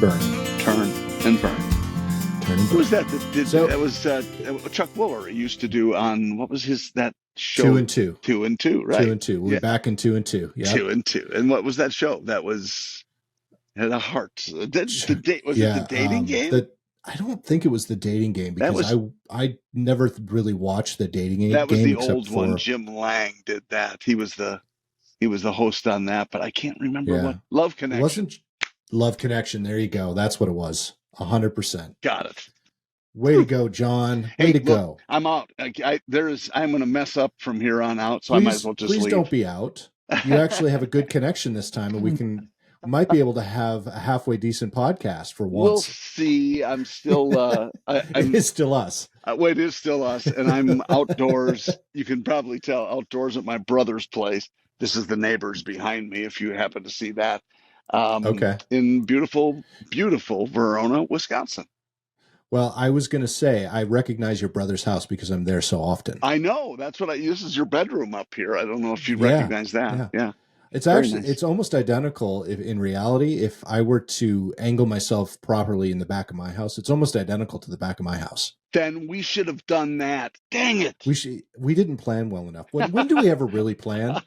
and burn. Turn and burn. Turn and Who burn. was that did that was Chuck Woolery used to do on what was that show? 2 and 2. 2 and 2, right? 2 and 2. We'll be back in 2 and 2. Yeah. 2 and 2. And what was that show? That was had a heart. Was it the dating game? I don't think it was the dating game because I never really watched the dating game. That was the old one. Jim Lang did that. He was the host on that, but I can't remember what. Love Connection. It wasn't Love Connection. There you go. That's what it was. 100%. Got it. Way to go, John. Way to go. I'm out. I'm going to mess up from here on out, so I might as well just leave. Please don't be out. You actually have a good connection this time, and we might be able to have a halfway decent podcast for once. We'll see. I'm still. It is still us. It is still us, and I'm outdoors. You can probably tell outdoors at my brother's place. This is the neighbors behind me, if you happen to see that. Okay. In beautiful, beautiful Verona, Wisconsin. Well, I was going to say, I recognize your brother's house because I'm there so often. I know. That's what this is your bedroom up here. I don't know if you recognize that. Yeah. It's actually, it's almost identical in reality. If I were to angle myself properly in the back of my house, it's almost identical to the back of my house. Then we should have done that. Dang it. We didn't plan well enough. When do we ever really plan?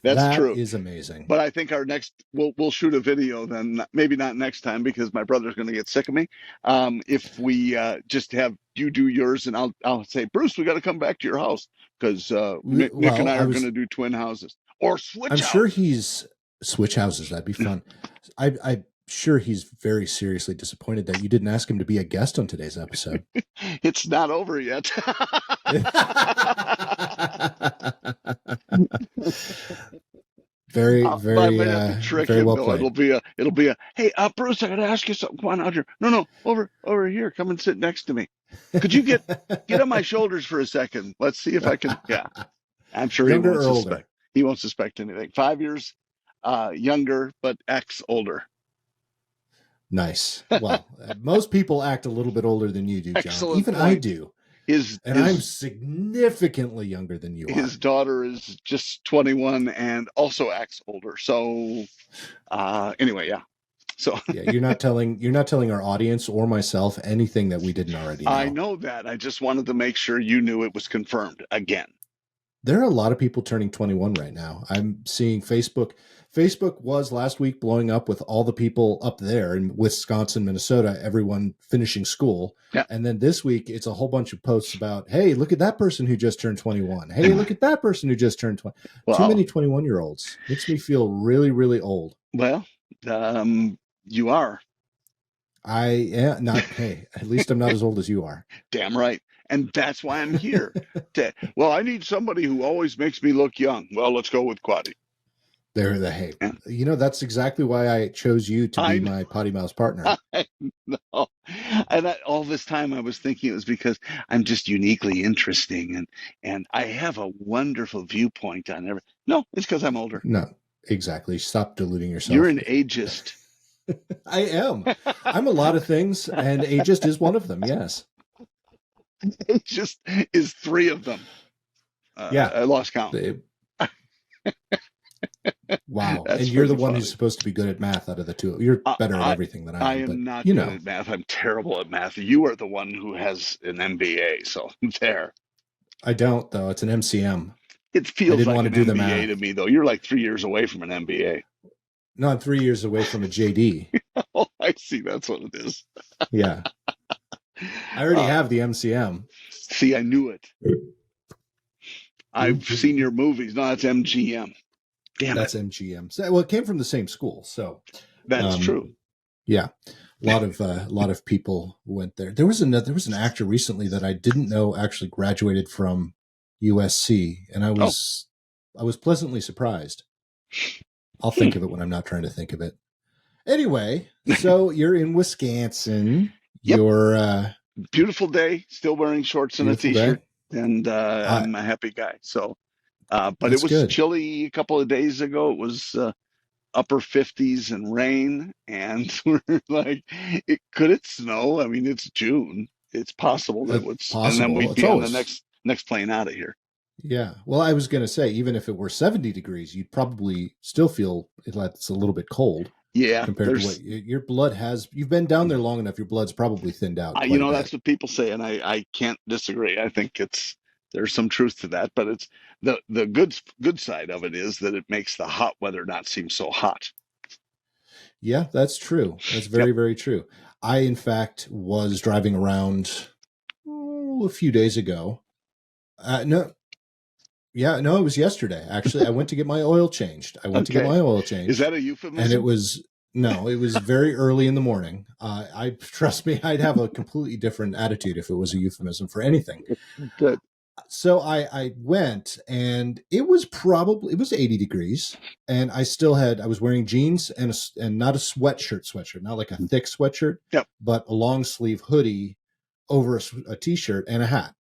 That's true. That is amazing. But I think our next, we'll shoot a video then, maybe not next time because my brother's going to get sick of me. If we just have you do yours and I'll say, Bruce, we got to come back to your house because Nick and I are going to do twin houses or switch houses. I'm sure he's switch houses. That'd be fun. I'm sure he's very seriously disappointed that you didn't ask him to be a guest on today's episode. It's not over yet. Very well played. It'll be a hey, Bruce, I got to ask you something. Come on out here. No, over here. Come and sit next to me. Could you get on my shoulders for a second? Let's see if I can. Yeah, I'm sure he won't suspect. He won't suspect anything. 5 years younger, but X older. Nice. Well, most people act a little bit older than you do, John. Excellent Even point. I do. I'm significantly younger than you are. His daughter is just 21 and also acts older. So anyway, yeah. So yeah, you're not telling our audience or myself anything that we didn't already know. I know that. I just wanted to make sure you knew it was confirmed again. There are a lot of people turning 21 right now. I'm seeing Facebook. Facebook was last week blowing up with all the people up there in Wisconsin, Minnesota, everyone finishing school. Yeah. And then this week, it's a whole bunch of posts about, hey, look at that person who just turned 21. Hey, look at that person who just turned 20. Well, too many 21-year-olds. Makes me feel really, really old. Well, you are. I am not. Hey, at least I'm not as old as you are. Damn right. And that's why I'm here. I need somebody who always makes me look young. Well, let's go with Quaddy. Hey, that's exactly why I chose you to be my PoddiMouths partner. I know. And all this time I was thinking it was because I'm just uniquely interesting and I have a wonderful viewpoint on everything. No, it's because I'm older. No, exactly. Stop deluding yourself. You're an ageist. I am. I'm a lot of things, and ageist is one of them, yes. Ageist is 3 of them. Yeah. I lost count. Wow. And you're the one who's supposed to be good at math out of the two. You're better at everything than I am. I am not good at math. I'm terrible at math. You are the one who has an MBA, so there. I don't, though. It's an MCM. It feels like an MBA to me, though. You're like 3 years away from an MBA. No, I'm 3 years away from a JD. Oh, I see. That's what it is. Yeah. I already have the MCM. See, I knew it. I've seen your movies. No, that's MGM. Damn That's MGM. Well, it came from the same school, so that's true. Yeah, a lot of people went there. There was an actor recently that I didn't know actually graduated from USC, and I was pleasantly surprised. I'll think of it when I'm not trying to think of it. Anyway, so you're in Wisconsin. Yep. You're beautiful day, still wearing shorts and a t-shirt, and I'm a happy guy. So. But it was good. Chilly a couple of days ago. It was upper 50s and rain, and we're like, could it snow? I mean, it's June. It's possible that it would, and then we'd be on the next plane out of here. Yeah. Well, I was going to say, even if it were 70 degrees, you'd probably still feel it's a little bit cold. Yeah, compared to what your blood has. You've been down there long enough. Your blood's probably thinned out quite a bit. that's what people say, and I can't disagree. I think there's some truth to that, but it's the good side of it is that it makes the hot weather not seem so hot. Yeah, that's true. That's very, Yep. very true. I, in fact, was driving around a few days ago. No, yeah, no, it was yesterday. Actually, I went to get my oil changed. Okay. Is that a And it euphemism? was no, it was very early in the morning. I trust me, I'd have a completely different attitude if it was a euphemism for anything. Good. So I went, and it was 80 degrees, and I was wearing jeans and not a sweatshirt, not like a thick sweatshirt, Yep. but a long sleeve hoodie over a t-shirt and a hat.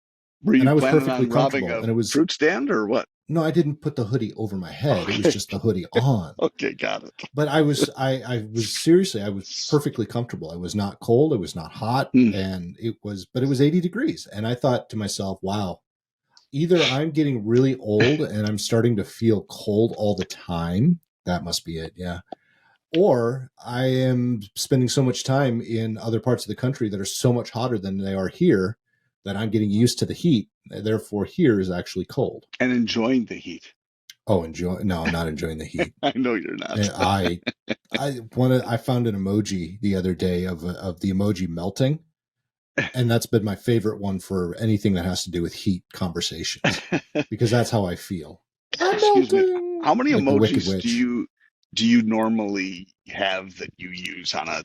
Were you and I was planning perfectly on robbing comfortable. a And it was fruit stand or what? no, I didn't put the hoodie over my head. Okay. It was just the hoodie on. Okay, got it. But I was perfectly comfortable. I was not cold. It was not hot. And it was 80 degrees. And I thought to myself, wow, either I'm getting really old and I'm starting to feel cold all the time. That must be it. Yeah. Or I am spending so much time in other parts of the country that are so much hotter than they are here that I'm getting used to the heat. Therefore, here is actually cold. And enjoying the heat. Oh, no, I'm not enjoying the heat. I know you're not. I found an emoji the other day of the emoji melting, and that's been my favorite one for anything that has to do with heat conversations, because that's how I feel. Excuse me. How many like emojis do you normally have that you use on a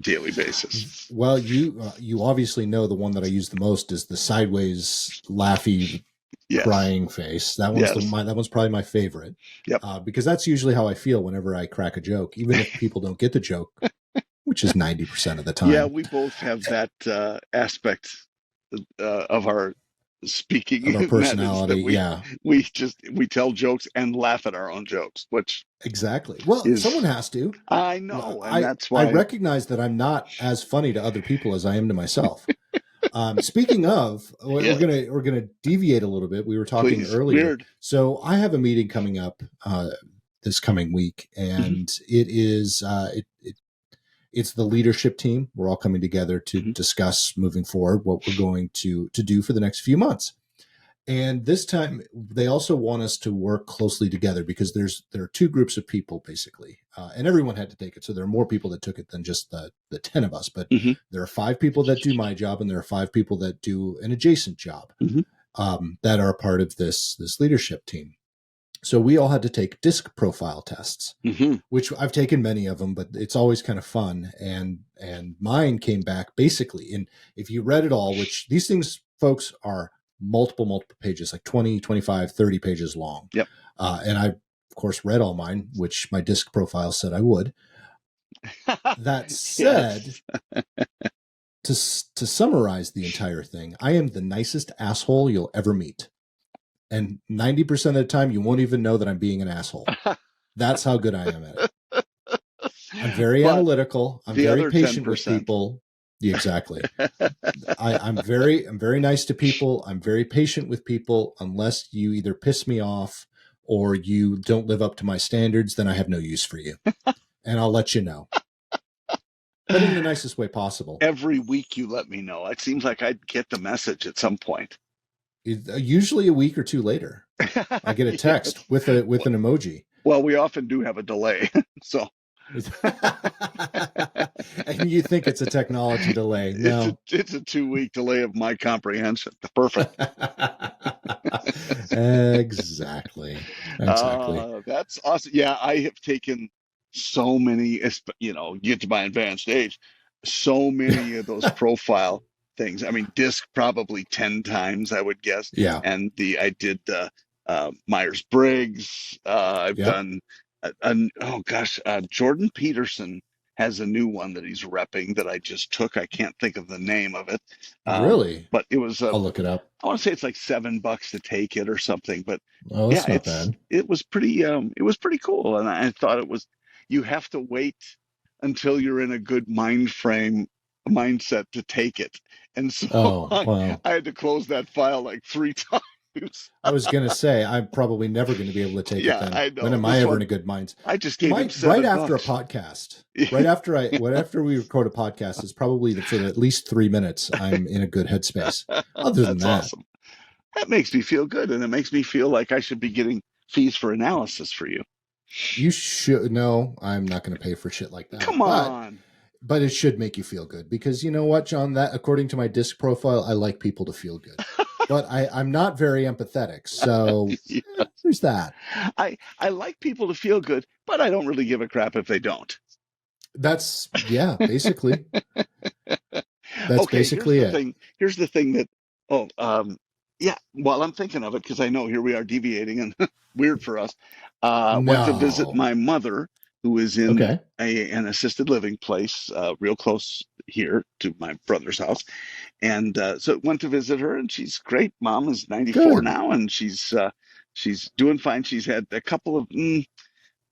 daily basis? Well, you obviously know the one that I use the most is the sideways laughy crying face. That one's probably my favorite. Yep. Because that's usually how I feel whenever I crack a joke, even if people don't get the joke, which is 90% of the time. Yeah, we both have that aspect of our speaking, of our personality. We tell jokes and laugh at our own jokes, which exactly. Well, someone has to. I know, and that's why I recognize that I'm not as funny to other people as I am to myself. Speaking of, we're gonna deviate a little bit. We were talking earlier. Weird. So I have a meeting coming up this coming week, and it is it's the leadership team. We're all coming together to discuss moving forward what we're going to do for the next few months. And this time, they also want us to work closely together because there are two groups of people, basically. And everyone had to take it. So there are more people that took it than just the 10 of us. But there are 5 people that do my job, and there are 5 people that do an adjacent job that are a part of this leadership team. So we all had to take disc profile tests, which I've taken many of them, but it's always kind of fun. And mine came back basically, and if you read it all, which these things, folks, are multiple pages, like 20, 25, 30 pages long. Yep. And I, of course, read all mine, which my disc profile said I would. That said, to summarize the entire thing, I am the nicest asshole you'll ever meet. And 90% of the time, you won't even know that I'm being an asshole. That's how good I am at it. I'm very analytical. I'm very patient 10%. With people. Yeah, exactly. I'm very nice to people. I'm very patient with people. Unless you either piss me off or you don't live up to my standards, then I have no use for you. And I'll let you know. But in the nicest way possible. Every week you let me know. It seems like I'd get the message at some point. Usually a week or two later, I get a text with an emoji. Well, we often do have a delay, so. And you think it's a technology delay? No, it's a 2-week delay of my comprehension. Perfect. Exactly. That's awesome. Yeah, I have taken so many. You get to my advanced age, so many of those profile things. I mean, disc probably 10 times, I would guess. Yeah. And I did Myers-Briggs. I've done, Jordan Peterson has a new one that he's repping that I just took. I can't think of the name of it. Really? But it was. I'll look it up. I want to say it's like $7 to take it or something. But that's not bad. It was pretty. It was pretty cool, and I thought it was. You have to wait until you're in a good mindset to take it. And so I had to close that file like 3 times I was going to say, I'm probably never going to be able to take it Yeah, then. I When know. am I This ever in one, a good mind? I just gave him My right after a $7. podcast, right after we record a podcast, is probably for at least 3 minutes. I'm in a good headspace. Other than That's that, awesome. That makes me feel good, and it makes me feel like I should be getting fees for analysis for you. you should. No, I'm not going to pay for shit like that. Come on. But it should make you feel good, because you know what, John? That according to my disc profile, I like people to feel good, but I'm not very empathetic. So there's that. I like people to feel good, but I don't really give a crap if they don't. That's basically. That's Okay, basically it. Here's the thing that, oh, yeah, while I'm thinking of it, because I know here we are deviating and weird for us, went to visit No. my mother, who is in Okay. an assisted living place real close here to my brother's house. And so went to visit her, and she's great. Mom is 94 Good. now, and she's doing fine. She's had a couple of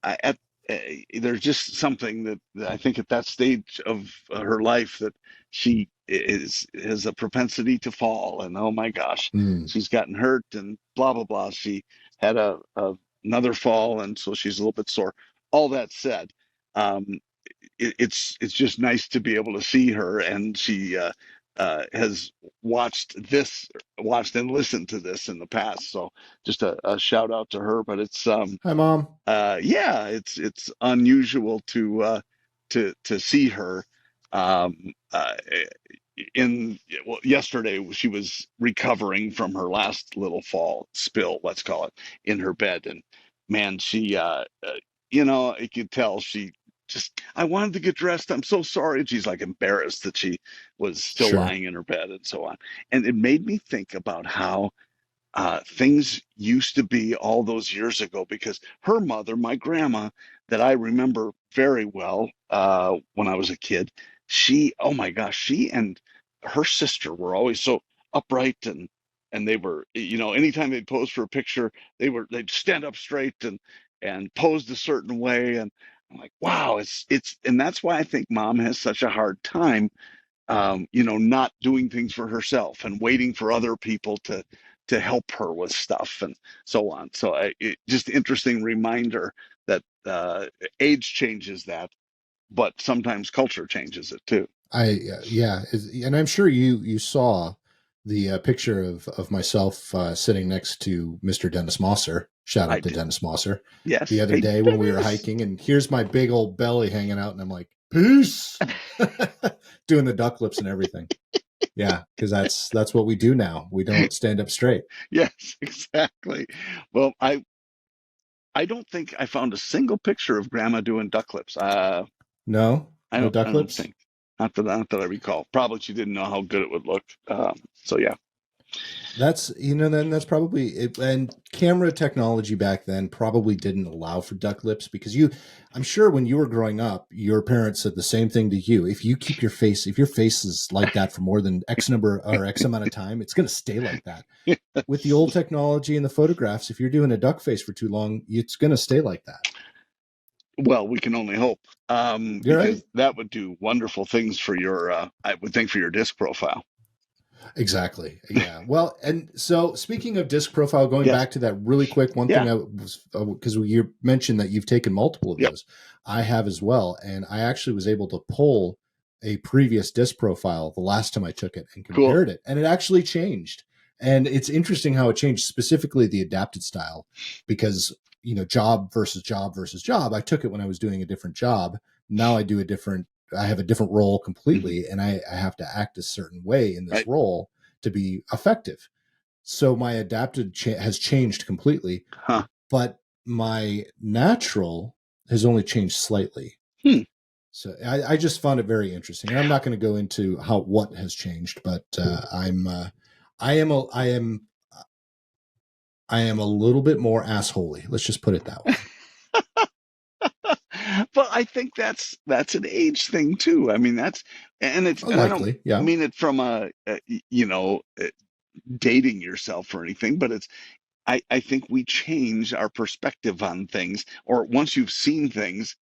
at there's just something that I think at that stage of her life that she is has a propensity to fall, and oh my gosh, Mm, she's gotten hurt and blah blah blah. She had another fall, and so she's a little bit sore. All that said, um, it's just nice to be able to see her, and she has watched and listened to this in the past. So just a shout out to her. But it's Hi, Mom. yeah, it's unusual to see her. Um, uh, in well, yesterday she was recovering from her last little fall spill, let's call it, in her bed, and man, she you could tell she just, I wanted to get dressed. I'm so sorry. And she's like embarrassed that she was still Sure. lying in her bed and so on. And it made me think about how things used to be all those years ago, because her mother, my grandma, that I remember very well when I was a kid, oh my gosh, she and her sister were always so upright, and they were, anytime they'd pose for a picture, they'd stand up straight and posed a certain way. And I'm like, wow, and that's why I think mom has such a hard time not doing things for herself and waiting for other people to help her with stuff and so on. So just interesting reminder that age changes that, but sometimes culture changes it too. Yeah, and I'm sure you saw the picture of myself sitting next to Mr. Dennis Mosser. Shout I out to did. Dennis Mosser. The Yes. other Hey, day when we were Dennis. hiking, and here's my big old belly hanging out, and I'm like, peace, doing the duck lips and everything. Yeah, because that's what we do now. We don't stand up straight. Yes, exactly. Well, I don't think I found a single picture of grandma doing duck lips. No, no I duck don't lips. think. Not that I recall. Probably she didn't know how good it would look. So yeah. Then that's probably it. And camera technology back then probably didn't allow for duck lips, because I'm sure when you were growing up, your parents said the same thing to you. If your face is like that for more than X number or X amount of time, it's going to stay like that. With the old technology and the photographs, if you're doing a duck face for too long, it's going to stay like that. Well, we can only hope, You're right. because that would do wonderful things for I would think, for your disc profile. Exactly. Yeah. Well, and so speaking of disc profile, going Yes. back to that really quick, one thing Yeah. I was, because you mentioned that you've taken multiple of Yep. those. I have as well. And I actually was able to pull a previous disc profile the last time I took it and Cool. compared it. And it actually changed. And it's interesting how it changed, specifically the adapted style, because, job versus job versus job. I took it when I was doing a different job. Now I have a different role completely, Mm-hmm. and I have to act a certain way in this Right. role to be effective. So my adapted has changed completely, Huh. but my natural has only changed slightly. Hmm. So I just found it very interesting, and I'm not going to go into what has changed, but I am a little bit more assholey. Let's just put it that way. But I think that's an age thing too. I mean, and I don't Likely, yeah, mean it from dating yourself or anything, but I think we change our perspective on things, or once you've seen things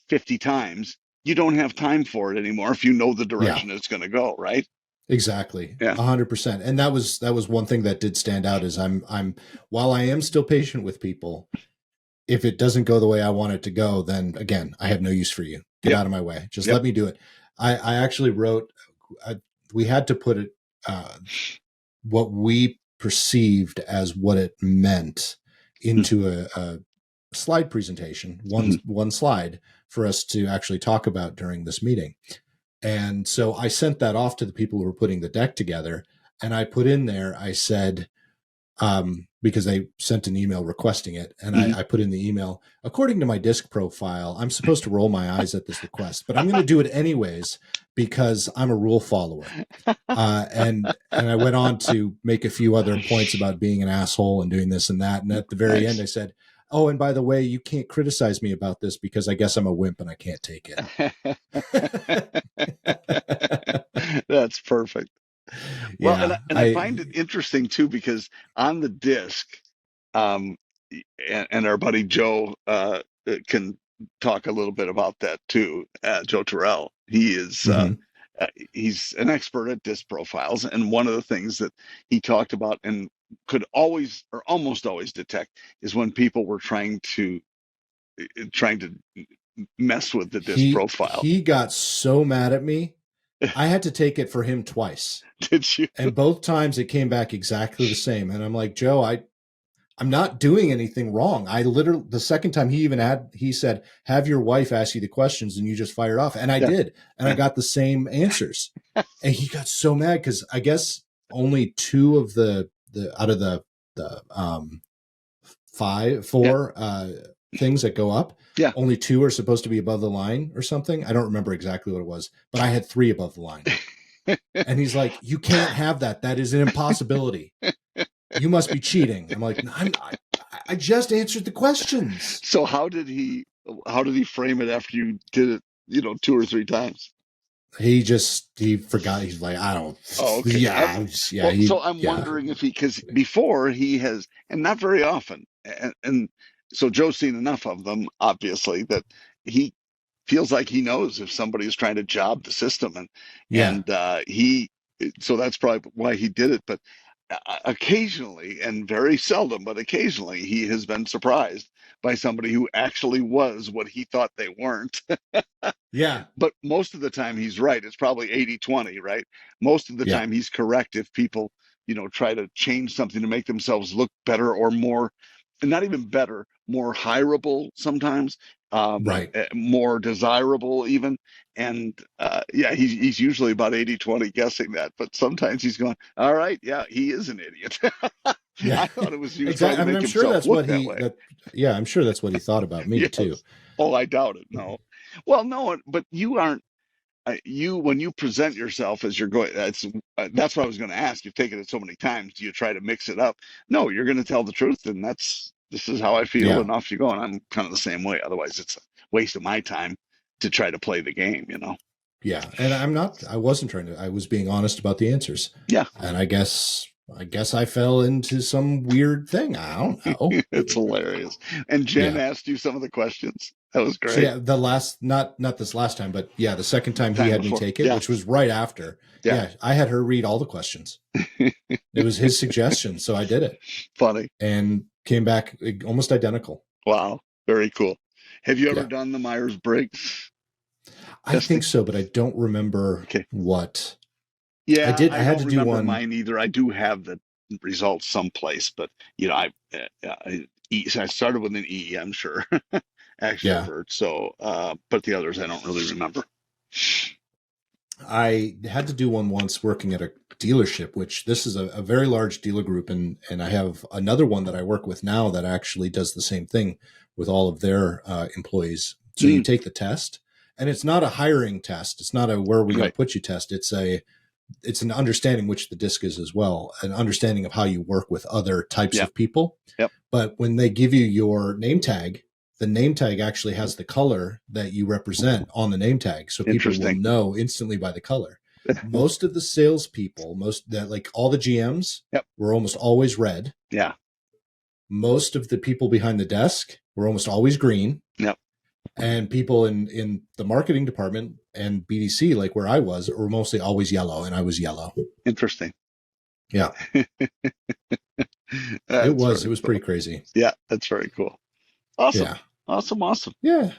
50 times, you don't have time for it anymore if you know the yeah, direction it's going to go, right? Exactly. Yeah. 100%. And that was one thing that did stand out is while I am still patient with people, if it doesn't go the way I want it to go, then again, I have no use for you. Get out of my way. Just let me do it. I actually wrote, we had to put it, what we perceived as what it meant into a slide presentation, one slide for us to actually talk about during this meeting. And so I sent that off to the people who were putting the deck together. And I put in there, I said, because they sent an email requesting it. And I put in the email, according to my disc profile, I'm supposed to roll my eyes at this request, but I'm going to do it anyways because I'm a rule follower. And I went on to make a few other points about being an asshole and doing this and that. And at the very end, I said, oh, and by the way, you can't criticize me about this because I guess I'm a wimp and I can't take it. That's perfect. Well, and I find it interesting too, because on the disc, and our buddy Joe can talk a little bit about that too. Joe Terrell, he is he's an expert at disc profiles, and one of the things that he talked about and could always or almost always detect is when people were trying to mess with the disc profile. He got so mad at me. I had to take it for him twice. Did you? And both times it came back exactly the same. And I'm like, Joe, I'm not doing anything wrong. I literally, the second time he said, have your wife ask you the questions and you just fired off. And I did. And I got the same answers. And he got so mad because I guess only two of the out of the four things that go up. Yeah. Only two are supposed to be above the line or something. I don't remember exactly what it was, but I had three above the line. And he's like, you can't have that. That is an impossibility. You must be cheating. I'm like, I just answered the questions. So how did he frame it after you did it, 2 or 3 times? He forgot. He's like, I don't. Oh, okay. Yeah. So I'm wondering if because before he has, and not very often, and so Joe's seen enough of them, obviously, that he feels like he knows if somebody is trying to job the system, and so that's probably why he did it. But occasionally, and very seldom, but occasionally, he has been surprised by somebody who actually was what he thought they weren't. Yeah. But most of the time he's right. It's probably 80-20, right? Most of the time he's correct if people, try to change something to make themselves look better or more, and not even better, more hireable sometimes, right. More desirable even. And he's usually about 80-20 guessing that. But sometimes he's going, all right, yeah, he is an idiot. Yeah. I thought it was he was exactly. trying to make himself look that way. I'm sure that's what he thought about me too. Oh, I doubt it. No. Well, no, but you aren't. When you present yourself as you're going, that's what I was going to ask. You've taken it so many times. Do you try to mix it up? No, you're going to tell the truth, and this is how I feel, and off you go. And I'm kind of the same way. Otherwise, it's a waste of my time to try to play the game. Yeah, and I wasn't trying to. I was being honest about the answers. Yeah, and I guess I fell into some weird thing. I don't know. It's hilarious. And Jen asked you some of the questions. That was great. So the last, not this last time, but the second time he had me take it, which was right after. Yeah, I had her read all the questions. It was his suggestion, so I did it. Funny. And came back almost identical. Wow, very cool. Have you ever done the Myers-Briggs? I think so, but I don't remember what. Yeah, I had to do one. Mine either. I do have the results someplace, but I started with an E. I'm sure, extrovert. So, but the others I don't really remember. I had to do one once working at a dealership, which this is a very large dealer group, and I have another one that I work with now that actually does the same thing with all of their employees. So you take the test, and it's not a hiring test. It's not a where are we going to put you test. It's an understanding, which the disc is as well, an understanding of how you work with other types of people. Yep. But when they give you your name tag, the name tag actually has the color that you represent on the name tag. So people will know instantly by the color. Most of the salespeople, all the GMs were almost always red. Yeah. Most of the people behind the desk were almost always green. Yep. And people in the marketing department and BDC, like where I was, were mostly always yellow, and I was yellow. Interesting. Yeah. It That's was very cool. pretty crazy. Yeah, that's very cool. Awesome. Yeah. Awesome. Yeah.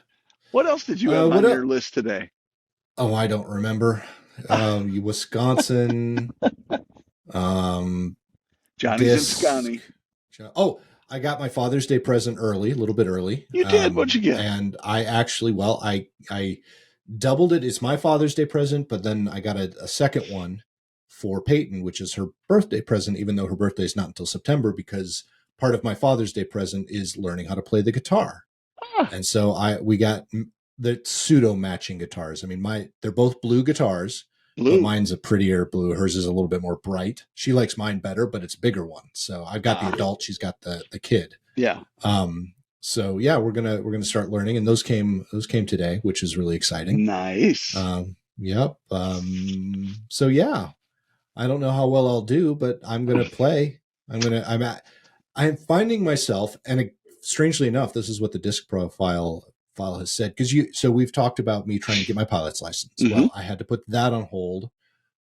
What else did you have What on else? your list today? Oh, I don't remember. Wisconsin. Um, Johnny's in Disc. Scotty. Oh, I got my Father's Day present early, a little bit early. You did? What'd you get? And I actually, I doubled it. It's my Father's Day present, but then I got a second one for Peyton, which is her birthday present, even though her birthday is not until September, because part of my Father's Day present is learning how to play the guitar. Ah. And so we got the pseudo matching guitars. I mean, they're both blue guitars. Blue. But mine's a prettier blue. Hers is a little bit more bright. She likes mine better, but it's a bigger one. So I've got the adult. She's got the kid. Yeah. So yeah, we're gonna start learning, and those came today, which is really exciting. Nice. Yep. So yeah, I don't know how well I'll do, but I'm gonna play. I'm finding myself, and strangely enough, this is what the disc profile file has said, so we've talked about me trying to get my pilot's license. Mm-hmm. Well, I had to put that on hold,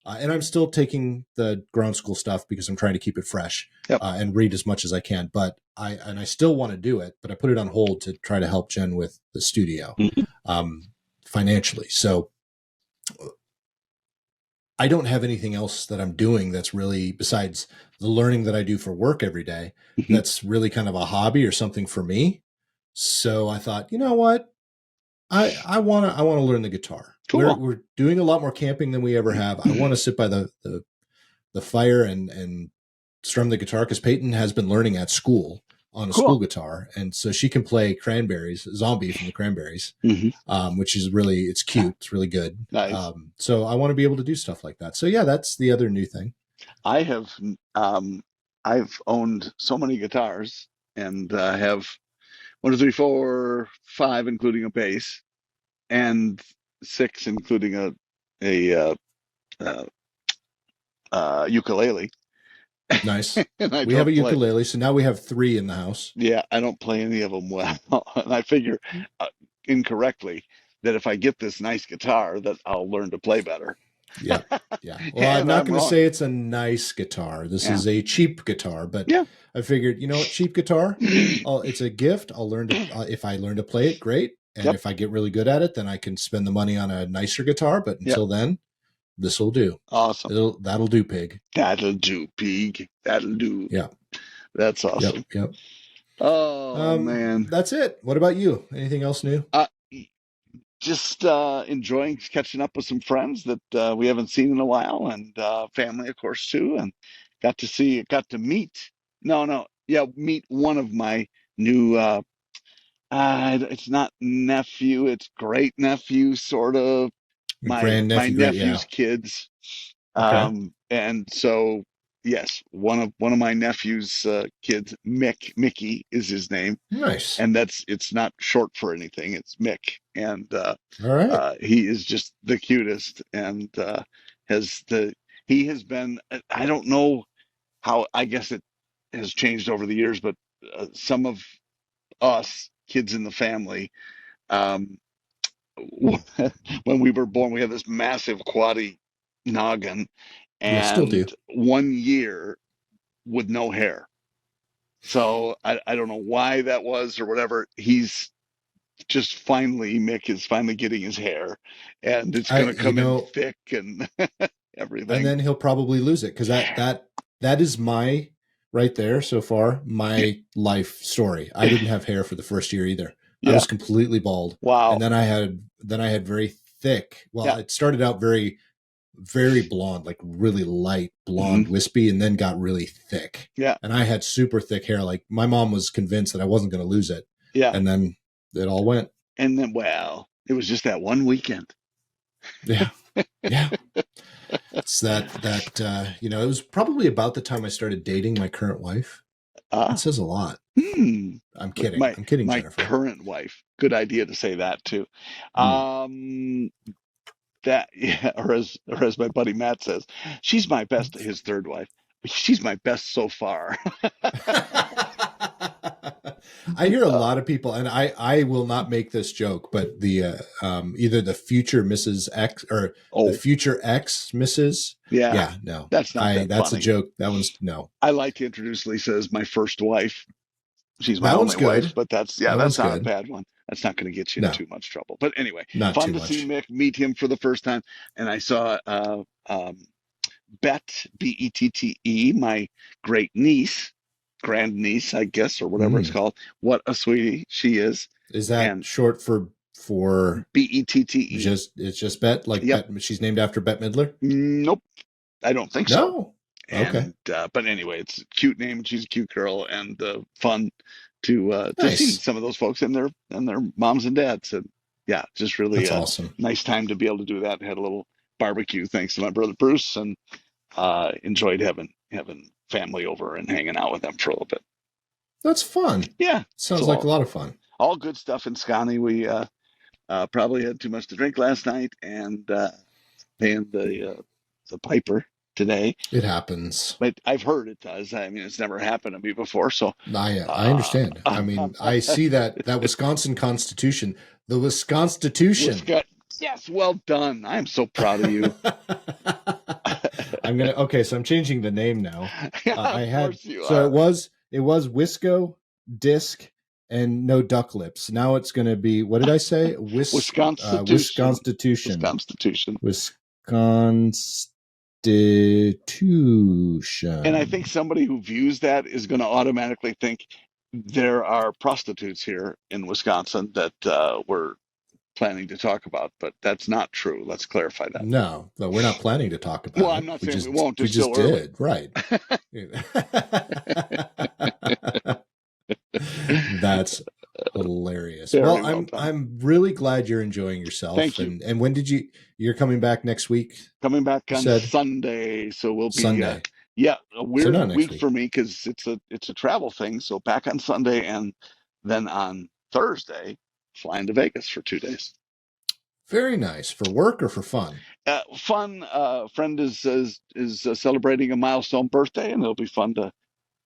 and I'm still taking the ground school stuff because I'm trying to keep it fresh. Yep. And read as much as I can. But I still want to do it, but I put it on hold to try to help Jen with the studio, mm-hmm. Financially. So I don't have anything else that I'm doing that's really, besides the learning that I do for work every day, mm-hmm. that's really kind of a hobby or something for me. So I thought, you know what? I want to learn the guitar. Cool. We're doing a lot more camping than we ever have. I want to sit by the fire and strum the guitar, because Peyton has been learning at school on a school guitar, and so she can play Cranberries, Zombie from the Cranberries, mm-hmm. Which is really, it's cute. It's really good. Nice. So I want to be able to do stuff like that. So yeah, that's the other new thing. I've owned so many guitars, and have 1, 2, 3, 4, 5, including a bass, and 6, including a ukulele. Nice. We have a ukulele, so now we have 3 in the house. Yeah, I don't play any of them well, and I figure incorrectly that if I get this nice guitar, that I'll learn to play better. Yeah. Well, I'm not going to say it's a nice guitar. This is a cheap guitar, but I figured, you know what, cheap guitar, it's a gift. I'll learn to, if I learn to play it, great. And if I get really good at it, then I can spend the money on a nicer guitar. But until then, this will do. Awesome. That'll do, pig. That'll do, pig. That'll do. Yeah. That's awesome. Yep. Oh, man. That's it. What about you? Anything else new? Just enjoying catching up with some friends that we haven't seen in a while, and family, of course, too. And got to meet one of my new, it's not nephew, it's great nephew, sort of. My nephew's kids. Okay. And so, yes, one of my nephew's kids, Mickey is his name. Nice. And it's not short for anything. It's Mick. And all right. he is just the cutest, and he has been, I don't know how, I guess it has changed over the years, but some of us kids in the family, when we were born, we had this massive quaddy noggin, and still do. 1 year with no hair. So I don't know why that was or whatever. He's just Mick is finally getting his hair, and it's going to come in thick and everything. And then he'll probably lose it, because that is right there so far, my life story. I didn't have hair for the first year either. I was completely bald. Wow. And then I had very thick. Well, it started out very, very blonde, like really light blonde, wispy, and then got really thick. Yeah. And I had super thick hair. Like, my mom was convinced that I wasn't going to lose it. Yeah. And then it all went. And then, it was just that one weekend. Yeah. Yeah. It's that it was probably about the time I started dating my current wife. That says a lot. I'm kidding. I'm kidding, my Jennifer. Current wife. Good idea to say that too. Or as my buddy Matt says, she's my best. His third wife. She's my best so far. I hear a lot of people, and I will not make this joke, but the either the future Mrs. X or the future X Mrs. Yeah, no, that's not that that's funny. a joke. That one's no. I like to introduce Lisa as my first wife. She's my That one's only good. wife, but that's not a bad one. That's not going to get you in too much trouble. But anyway, not fun too to much. see Mick, meet him for the first time, and I saw Bet, Bette, my great niece, grand niece, I guess, or whatever it's called. What a sweetie she is. Is that short for Bette? It's just Bet, like Bet. She's named after Bette Midler. Nope, I don't think so. No. And, but anyway, it's a cute name, and she's a cute girl, and fun to see some of those folks and their moms and dads. And yeah, just really awesome. Nice time to be able to do that. Had a little barbecue thanks to my brother Bruce, and enjoyed having family over and hanging out with them for a little bit. That's fun. Yeah, sounds like a lot of fun. All good stuff in Scotty. We probably had too much to drink last night, and paying the piper today. It happens. But I've heard it does. I mean, it's never happened to me before. So I understand. I mean, I see that Wisconsin Constitution, the Wicsontitution. Yes, well done. I'm so proud of you. So I'm changing the name now. It was Wisco, Disc, and no duck lips. Now it's going to be, what did I say? Wicsontitution. And I think somebody who views that is going to automatically think there are prostitutes here in Wisconsin that we're planning to talk about, but that's not true. Let's clarify that. No, we're not planning to talk about it. Well, I'm not saying we won't. We just did, right. That's hilarious. I'm really glad you're enjoying yourself. Thank you. And when you're coming back next week? Coming back on Sunday, so we'll be Sunday. A weird week for me because it's a travel thing. So back on Sunday, and then on Thursday, flying to Vegas for 2 days. Very nice. For work or for fun? Fun. Friend is celebrating a milestone birthday, and it'll be fun to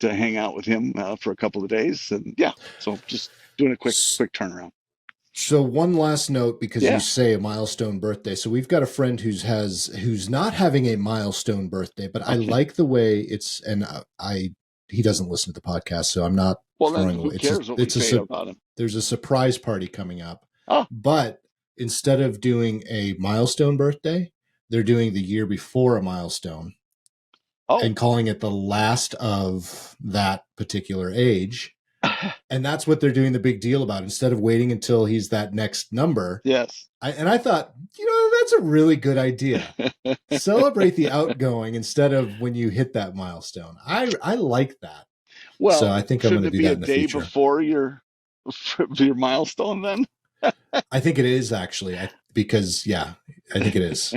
hang out with him for a couple of days. And so just doing a quick turnaround. So one last note, because you say a milestone birthday. So we've got a friend who's not having a milestone birthday, but I like the way it's, and he doesn't listen to the podcast, so I'm not. Well, then who cares what we say about him? There's a surprise party coming up. But instead of doing a milestone birthday, they're doing the year before a milestone. And calling it the last of that particular age. And that's what they're doing the big deal about. Instead of waiting until he's that next number. Yes. I thought, that's a really good idea. Celebrate the outgoing instead of when you hit that milestone. I like that. Well, so I think I'm going to do that in the future. Should it be a day before your milestone then? I think it is actually, because I think it is.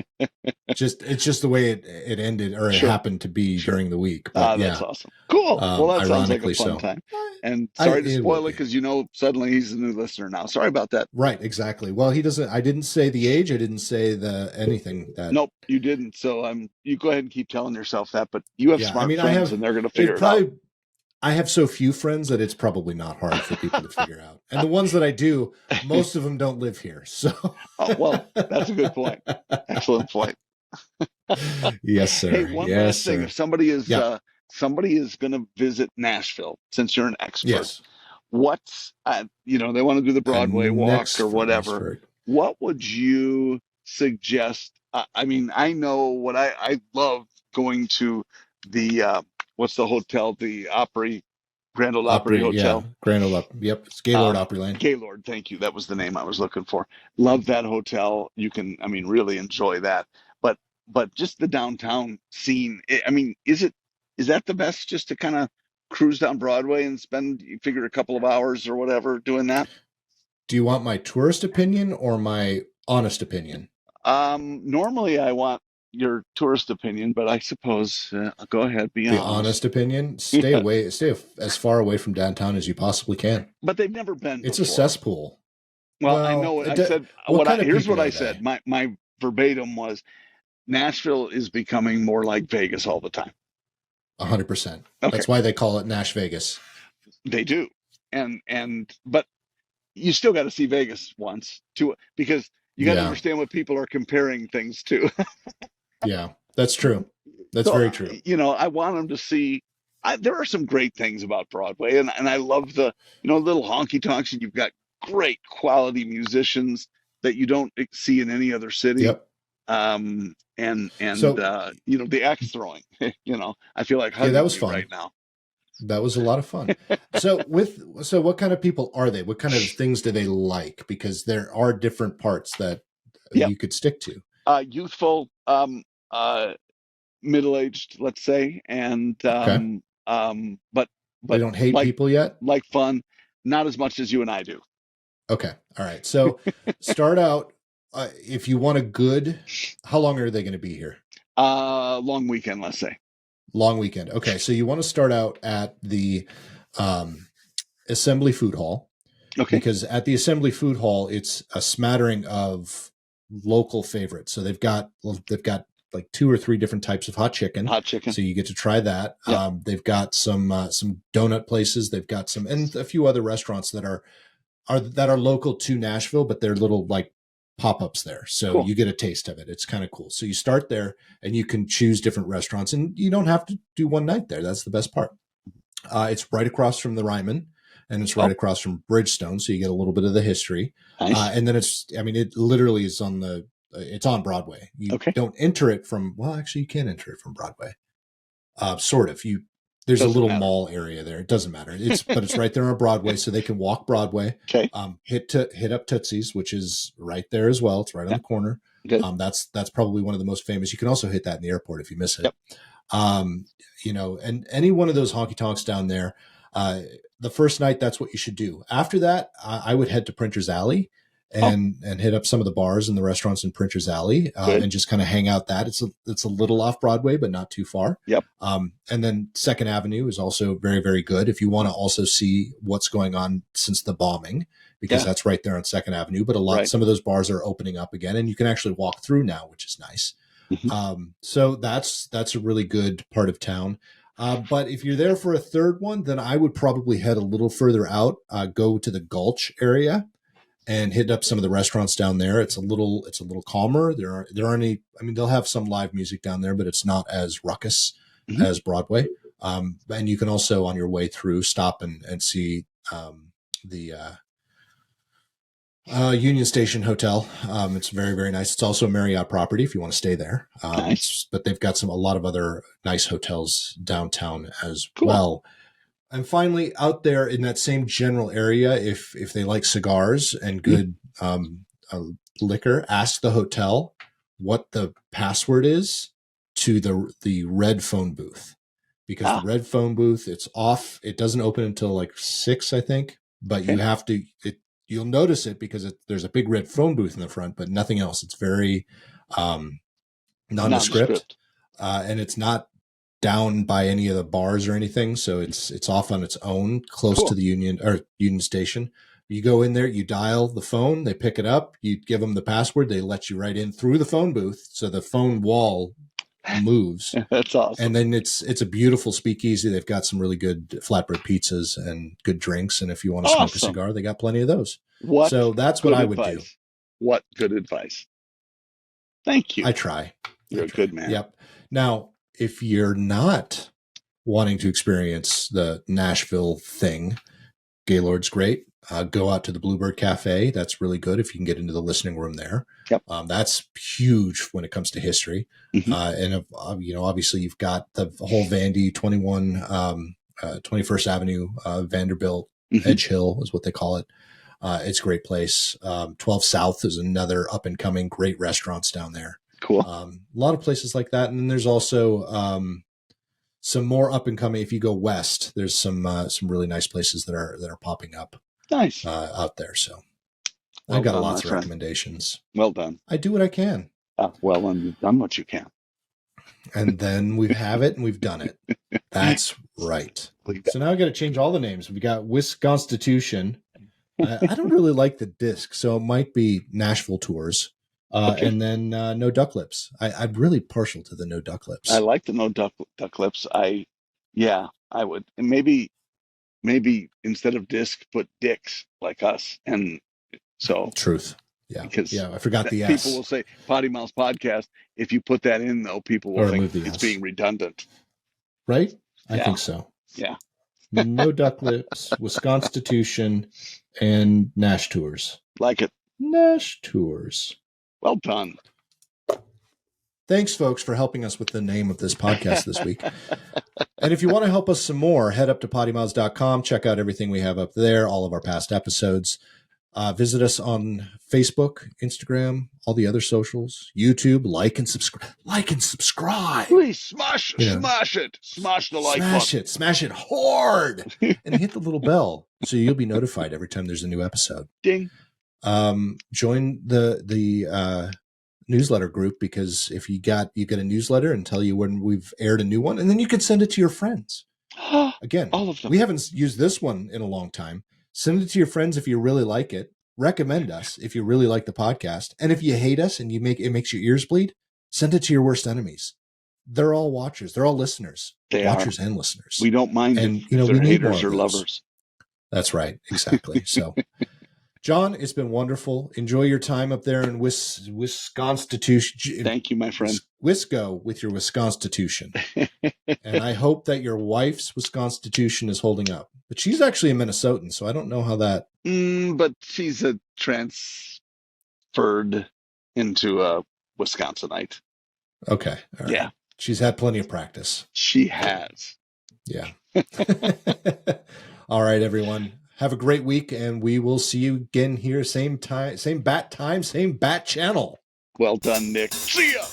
It's just the way it ended, or it happened to be during the week. But that's awesome. Cool. Well, that sounds like a fun time. And sorry to spoil it because suddenly he's a new listener now. Sorry about that. Right, exactly. Well, he doesn't. I didn't say the age. I didn't say anything. Nope, you didn't. So you go ahead and keep telling yourself that. But you have smart friends, and they're going to figure it out. I have so few friends that it's probably not hard for people to figure out. And the ones that I do, most of them don't live here. So, well, that's a good point. Excellent point. Yes, sir. Hey, one last thing. If somebody is going to visit Nashville, since you're an expert, what's they want to do the Broadway walk or whatever. What would you suggest? I mean, I know what I love going to the. What's the hotel? The Grand Ole Opry Hotel. Yeah. Grand Ole Opry. Yep. It's Gaylord Opryland. Gaylord. Thank you. That was the name I was looking for. Love that hotel. You can, really enjoy that. But just the downtown scene. Is that the best, just to kind of cruise down Broadway and figure a couple of hours or whatever doing that? Do you want my tourist opinion or my honest opinion? Normally I want your tourist opinion, but I suppose go ahead, be honest. The honest opinion: stay away, stay as far away from downtown as you possibly can. But they've never been. It's before. A cesspool. Well, I know. I said. Here's what I said. My verbatim was, Nashville is becoming more like Vegas all the time. 100%. That's why they call it Nash Vegas. They do. but you still got to see Vegas once too, because you got to Yeah. understand what people are comparing things to. Yeah. That's true. That's So, very true. I want them to see. There are some great things about Broadway, and I love the little honky tonks, and you've got great quality musicians that you don't see in any other city. Yep. And So the axe throwing. I feel like yeah, that hugging was you right fun. now. That was a lot of fun. So what kind of people are they? What kind of things do they like? Because there are different parts that Yep. you could stick to. Youthful, middle-aged, let's say, and Okay. but They but don't hate like people yet? like fun, not as much as you and I do. Okay. All right. So start out if you want a good, how long are they going to be here? Long weekend, let's say. Long weekend. Okay. So you want to start out at the um, Assembly Food Hall, Okay. because at the Assembly Food Hall, it's a smattering of local favorites. So they've got like 2 or 3 different types of hot chicken. Hot chicken. So you get to try that. Yep. They've got some donut places. They've got and a few other restaurants that are local to Nashville, but they're little like pop-ups there. So Cool. you get a taste of it. It's kind of cool. So you start there and you can choose different restaurants, and you don't have to do one night there. That's the best part. It's right across from the Ryman, and it's right Oh, across from Bridgestone. So you get a little bit of the history. nice. And then it literally is it's on Broadway. You Okay. don't enter it from, well, actually you can enter it from Broadway. Sort of. There's a Doesn't little matter. mall area there. It doesn't matter. But it's right there on Broadway, so they can walk Broadway. Okay. Hit up Tootsie's, which is right there as well. It's right on the corner. Good. That's probably one of the most famous. You can also hit that in the airport if you miss it. Yep. And any one of those honky tonks down there. The first night, that's what you should do. After that, I would head to Printer's Alley and hit up some of the bars and the restaurants in Printer's Alley and just kind of hang out. It's a little off Broadway, but not too far. Yep. And then Second Avenue is also very, very good if you want to also see what's going on since the bombing, because that's right there on Second Avenue. But some of those bars are opening up again, and you can actually walk through now, which is nice. Mm-hmm. So that's a really good part of town. But if you're there for a third one, then I would probably head a little further out, go to the Gulch area and hit up some of the restaurants down there. It's a little calmer. There aren't any, I mean, they'll have some live music down there, but it's not as ruckus as Broadway. And you can also, on your way through, stop and see the Union Station Hotel. It's very, very nice. It's also a Marriott property if you want to stay there. Nice. But they've got a lot of other nice hotels downtown as well. And finally, out there in that same general area, if they like cigars and good liquor, ask the hotel what the password is to the red phone booth, because the red phone booth, it's off. It doesn't open until like 6, I think, but you have to. You'll notice it because there's a big red phone booth in the front, but nothing else. It's very nondescript, and it's not down by any of the bars or anything. So it's off on its own, close to the Union Station. You go in there, you dial the phone, they pick it up, you give them the password, they let you right in through the phone booth. So the phone wall moves. That's awesome. And then it's a beautiful speakeasy. They've got some really good flatbread pizzas and good drinks. And if you want to smoke a cigar, they got plenty of those. So that's what I would do. What good advice. Thank you. I try. You're a good man. Yep. Now, if you're not wanting to experience the Nashville thing, Gaylord's great. Go out to the Bluebird Cafe. That's really good if you can get into the listening room there. Yep. That's huge when it comes to history. And obviously you've got the whole Vandy 21st Avenue, Vanderbilt, Edge Hill is what they call it. It's a great place. 12 South is another up and coming great restaurants down there. Cool. A lot of places like that. And then there's also some more up and coming. If you go west, there's some really nice places that are popping up. Nice. Out there. So I've got lots of recommendations. Well done. I do what I can. Well, and you've done what you can. And then we have it and we've done it. That's right. So now I've got to change all the names. We got Wicsontitution. I don't really like the disc, so it might be Nashville Tours. And then No Duck Lips. I'm really partial to the No Duck Lips. I like the No Duck Lips. I would. And maybe maybe instead of disc, put dicks like us. And so truth. Yeah. Because I forgot the people S. will say PoddiMouths podcast. If you put that in, though, people will think it's being redundant. Right? I think so. Yeah. No Duck Lips, Wicsontitution, and NashTours. Like it. NashTours. Well done. Thanks, folks, for helping us with the name of this podcast this week. And if you want to help us some more, head up to PoddiMouths.com. Check out everything we have up there, all of our past episodes. Visit us on Facebook, Instagram, all the other socials, YouTube. Like and subscribe. Please smash it. Smash the like button. Smash it hard, and hit the little bell so you'll be notified every time there's a new episode. Ding. Join the newsletter group, because if you get a newsletter and tell you when we've aired a new one, and then you can send it to your friends. Again, all of them. We haven't used this one in a long time. Send it to your friends if you really like it. Recommend us if you really like the podcast. And if you hate us and it makes your ears bleed, send it to your worst enemies. They're all watchers. They're all listeners. Watchers and listeners. We don't mind if they're haters or lovers. That's right. Exactly. So, John, it's been wonderful. Enjoy your time up there in Wicsontitution. Thank you, my friend. Wisco with your Wicsontitution. And I hope that your wife's Wicsontitution is holding up. But she's actually a Minnesotan, so I don't know how that... but she's a transferred into a Wisconsinite. Okay. All right. Yeah. She's had plenty of practice. She has. Yeah. All right, everyone. Have a great week, and we will see you again here, same bat channel. Well done, Nick. See ya.